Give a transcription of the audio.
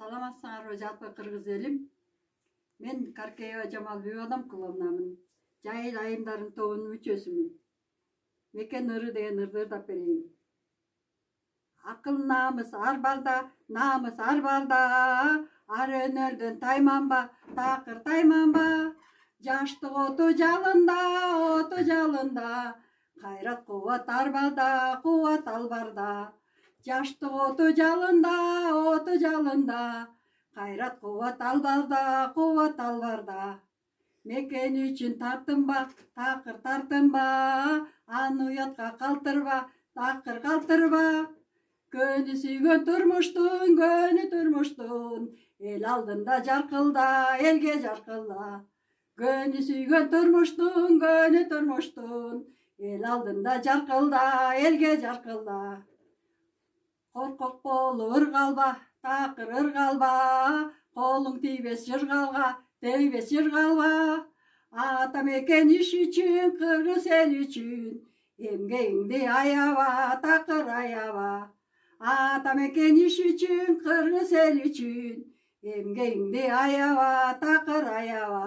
Саламатсыңарбы жалпы кыргыз элим. Мен Каркеева Жамалбек Адамкуловнамын. Жайыл айымдарын тобунун мүчөсүмүн. Мекен ыры деген ырды ырдап берейин. Акыл намыс ар барда, ар өнөрдөн тайманба, такыр тайманба. Жаштык оту жалында, кайрат кубат ар балда, кубат ал барда. Жаштык оту жалында, кайрат кубат ал балда, кубат ал барда. Мекен үчүн тартынба, такыр тартынба, аны уятка калтырба, такыр калтырба. Көнү сүйгөн турмуштун, эл алдында жаркылда, элге жаркылда. Көнү сүйгөн турмуштун, эл алдында жаркылда, элге жаркылда. Коркок болуп ыргалба, такыр ыргалба, колуң тийбес жыргалга, тийбес жыргалба. Ата мекен иш үчүн, кыргыз эл үчүн, эмгегиңди аяба, такыр аяба. Ата мекен иш үчүн, кыргыз эл үчүн, эмгегиңди аяба, такыр аяба.